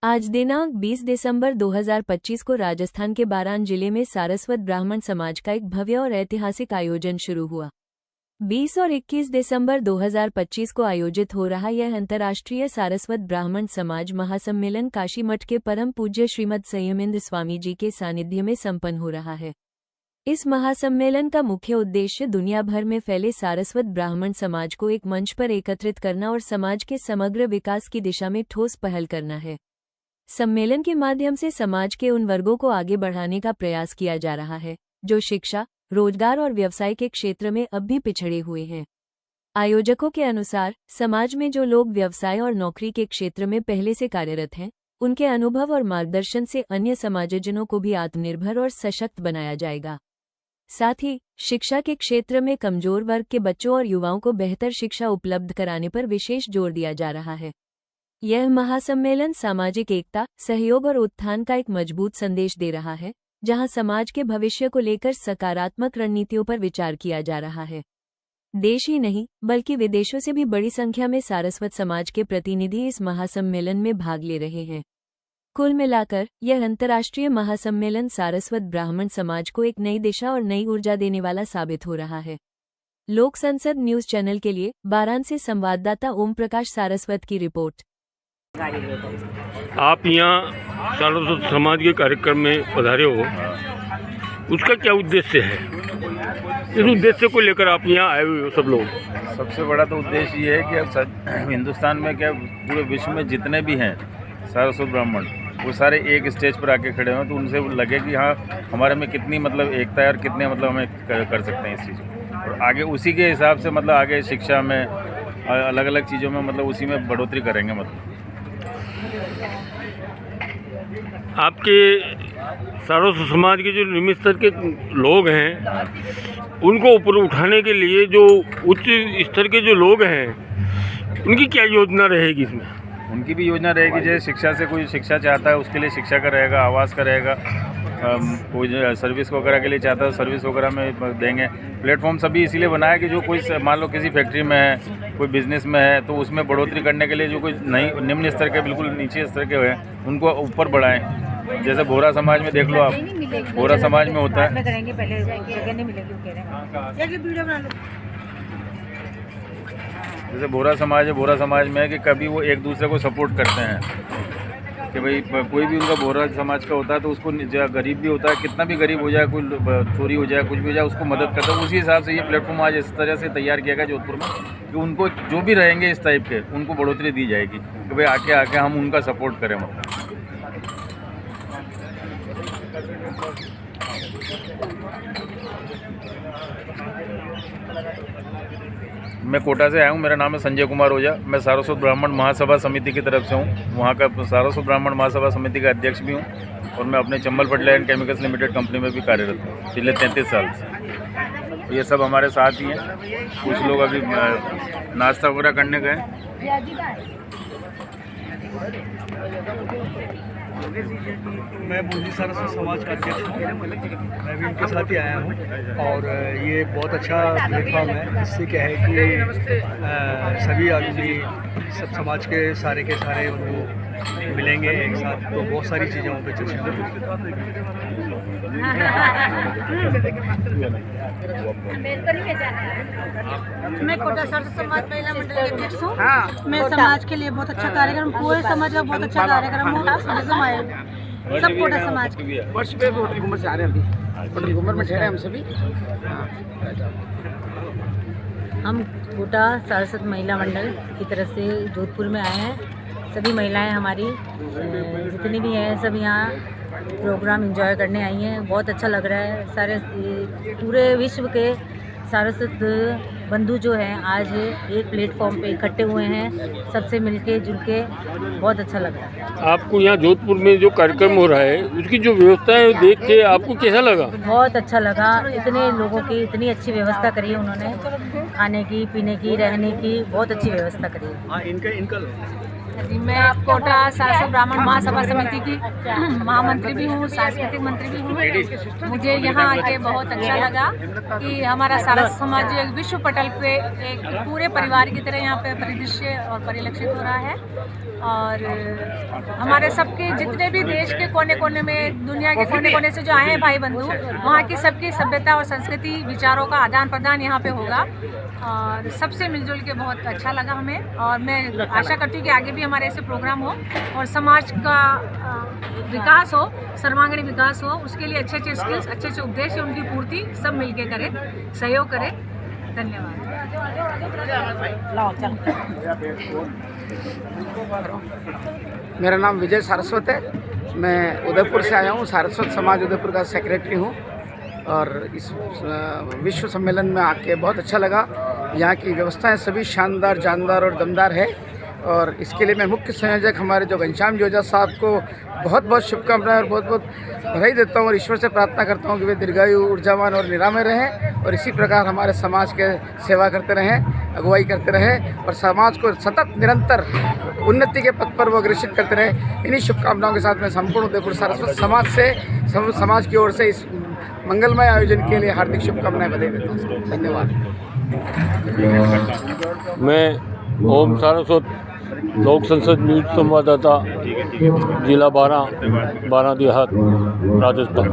आज दिनांक 20 दिसंबर 2025 को राजस्थान के बारान जिले में सारस्वत ब्राह्मण समाज का एक भव्य और ऐतिहासिक आयोजन शुरू हुआ। 20 और 21 दिसंबर 2025 को आयोजित हो रहा यह अंतर्राष्ट्रीय सारस्वत ब्राह्मण समाज महासम्मेलन काशी मठ के परम पूज्य श्रीमद संयमेंद्र स्वामी जी के सानिध्य में संपन्न हो रहा है। इस महासम्मेलन का मुख्य उद्देश्य दुनिया भर में फैले सारस्वत ब्राह्मण समाज को एक मंच पर एकत्रित करना और समाज के समग्र विकास की दिशा में ठोस पहल करना है। सम्मेलन के माध्यम से समाज के उन वर्गों को आगे बढ़ाने का प्रयास किया जा रहा है जो शिक्षा, रोजगार और व्यवसाय के क्षेत्र में अब भी पिछड़े हुए हैं। आयोजकों के अनुसार समाज में जो लोग व्यवसाय और नौकरी के क्षेत्र में पहले से कार्यरत हैं, उनके अनुभव और मार्गदर्शन से अन्य समाजजनों को भी आत्मनिर्भर और सशक्त बनाया जाएगा। साथ ही शिक्षा के क्षेत्र में कमजोर वर्ग के बच्चों और युवाओं को बेहतर शिक्षा उपलब्ध कराने पर विशेष जोर दिया जा रहा है। यह महासम्मेलन सामाजिक एकता, सहयोग और उत्थान का एक मजबूत संदेश दे रहा है, जहां समाज के भविष्य को लेकर सकारात्मक रणनीतियों पर विचार किया जा रहा है। देश ही नहीं बल्कि विदेशों से भी बड़ी संख्या में सारस्वत समाज के प्रतिनिधि इस महासम्मेलन में भाग ले रहे हैं। कुल मिलाकर यह अंतर्राष्ट्रीय महासम्मेलन सारस्वत ब्राह्मण समाज को एक नई दिशा और नई ऊर्जा देने वाला साबित हो रहा है। लोक संसद न्यूज चैनल के लिए बारान से संवाददाता ओम प्रकाश सारस्वत की रिपोर्ट। आप यहाँ सारस्वत समाज के कार्यक्रम में पधारे हो, उसका क्या उद्देश्य है? इस उद्देश्य को लेकर आप यहाँ आए हुए हो सब लोग? सबसे बड़ा तो उद्देश्य ये है कि अब हिंदुस्तान में क्या पूरे विश्व में जितने भी हैं सारस्वत ब्राह्मण, वो सारे एक स्टेज पर आके खड़े हों, तो उनसे लगे कि हाँ हमारे में कितनी मतलब एकता है और कितने मतलब हमें कर सकते हैं इस चीज़ को, और आगे उसी के हिसाब से मतलब आगे शिक्षा में अलग अलग चीज़ों में मतलब उसी में बढ़ोतरी करेंगे। मतलब आपके सारस्वत समाज के जो निम्न स्तर के लोग हैं, उनको ऊपर उठाने के लिए जो उच्च स्तर के जो लोग हैं, उनकी क्या योजना रहेगी इसमें? उनकी भी योजना रहेगी, जैसे शिक्षा से कोई शिक्षा चाहता है उसके लिए शिक्षा का रहेगा, आवास का रहेगा, कोई सर्विस वगैरह के लिए चाहता है सर्विस वगैरह में देंगे। प्लेटफॉर्म सभी इसीलिए बनाया कि जो कोई मान लो किसी फैक्ट्री में है, कोई बिजनेस में है, तो उसमें बढ़ोतरी करने के लिए जो कोई नई निम्न स्तर के बिल्कुल नीचे स्तर के हैं उनको ऊपर बढ़ाएं। जैसे बोहरा समाज में देख लो आप, बोहरा समाज में होता है, जैसे बोहरा समाज है, बोहरा समाज में है कि कभी वो एक दूसरे को सपोर्ट करते हैं कि भाई कोई भी उनका बोहरा समाज का होता है तो उसको गरीब भी होता है, कितना भी गरीब हो जाए, कोई चोरी हो जाए, कुछ भी हो जाए, उसको मदद करता है। उसी हिसाब से ये प्लेटफॉर्म आज इस तरह से तैयार किया गया जोधपुर में कि उनको जो भी रहेंगे इस टाइप के, उनको बढ़ोतरी दी जाएगी कि भाई आके हम उनका सपोर्ट करें। मतलब मैं कोटा से आया हूँ, मेरा नाम है संजय कुमार ओझा। मैं सारस्वत ब्राह्मण महासभा समिति की तरफ से हूँ, वहाँ का सारस्वत ब्राह्मण महासभा समिति का अध्यक्ष भी हूँ, और मैं अपने Chambal fertiliser and chemicals limited company में भी कार्यरत हूँ पिछले 33 साल से। ये सब हमारे साथ ही हैं। कुछ लोग अभी नाश्ता वगैरह करने गए। मैं बूंदी सारस्वत समाज का अध्यक्ष हूँ, मैं भी उनके साथ ही आया हूँ, और ये बहुत अच्छा प्लेटफॉर्म है। इससे क्या है कि सभी आदमी सब समाज के सारे उनको मिलेंगे एक साथ, तो बहुत सारी चीज़ों पे चर्चा होगी। मैं कोटा सारस्वत समाज महिला मंडल के अध्यक्ष हूँ। मैं समाज के लिए बहुत अच्छा कार्यक्रम, पूरे समाज का बहुत अच्छा कार्यक्रम हो, सब कोटा समाज के वर्ष पे घूमर से आ रहे हैं, अभी घूमर में ठहरे हम सभी। हम कोटा सारस्वत महिला मंडल की तरफ से जोधपुर में आए हैं। सभी महिलाएं हमारी जितनी भी हैं सब यहाँ प्रोग्राम एंजॉय करने आई हैं। बहुत अच्छा लग रहा है। सारे पूरे विश्व के सारस्वत बंधु जो हैं आज एक प्लेटफॉर्म पे इकट्ठे हुए हैं, सबसे मिलके जुलके बहुत अच्छा लग रहा है। आपको यहाँ जोधपुर में जो कार्यक्रम हो रहा है उसकी जो व्यवस्था है देख के आपको कैसा लगा? बहुत अच्छा लगा। इतने लोगों की इतनी अच्छी व्यवस्था करी है उन्होंने, खाने की, पीने की, रहने की बहुत अच्छी व्यवस्था करी है। जी, मैं कोटा सारस्वत ब्राह्मण महासभा समिति की महामंत्री भी हूँ, सांस्कृतिक मंत्री भी हूँ। मुझे यहाँ आके बहुत अच्छा लगा कि हमारा सारस्वत समाज जो एक विश्व पटल पे एक पूरे परिवार की तरह यहाँ पे परिदृश्य और परिलक्षित हो रहा है। और हमारे सबके जितने भी देश के कोने कोने में, दुनिया के कोने कोने से जो आए हैं भाई बंधु, वहाँ की सबकी सभ्यता और संस्कृति विचारों का आदान प्रदान यहाँ पे होगा। और सबसे मिलजुल के बहुत अच्छा लगा हमें। और मैं आशा करती हूँ कि आगे भी हमारे ऐसे प्रोग्राम हो और समाज का विकास हो, सर्वांगीण विकास हो। उसके लिए अच्छे अच्छे स्किल्स, अच्छे अच्छे उद्देश्य, उनकी पूर्ति सब मिलके करें, सहयोग करें। धन्यवाद। मेरा नाम विजय सारस्वत है। मैं उदयपुर से आया हूँ, सारस्वत समाज उदयपुर का सेक्रेटरी हूँ। और इस विश्व सम्मेलन में आके बहुत अच्छा लगा। यहाँ की व्यवस्थाएं सभी शानदार, जानदार और दमदार है। और इसके लिए मैं मुख्य संयोजक हमारे जो घनश्याम जोजा साहब को बहुत बहुत शुभकामनाएं और बहुत बहुत बधाई देता हूँ। और ईश्वर से प्रार्थना करता हूँ कि वे दीर्घायु, ऊर्जावान और निरामय रहें और इसी प्रकार हमारे समाज के सेवा करते रहें, अगुवाई करते रहें और समाज को सतत निरंतर उन्नति के पथ पर वो अग्रसित करते रहें। इन्हीं शुभकामनाओं के साथ मैं संपूर्ण उदयपुर सारस्वत समाज से, समाज की ओर से इस मंगलमय आयोजन के लिए हार्दिक शुभकामनाएं बधाई देता हूँ। धन्यवाद। मैं ओम सारस्वत लोक संसद न्यूज संवाददाता, जिला बारां देहात, राजस्थान।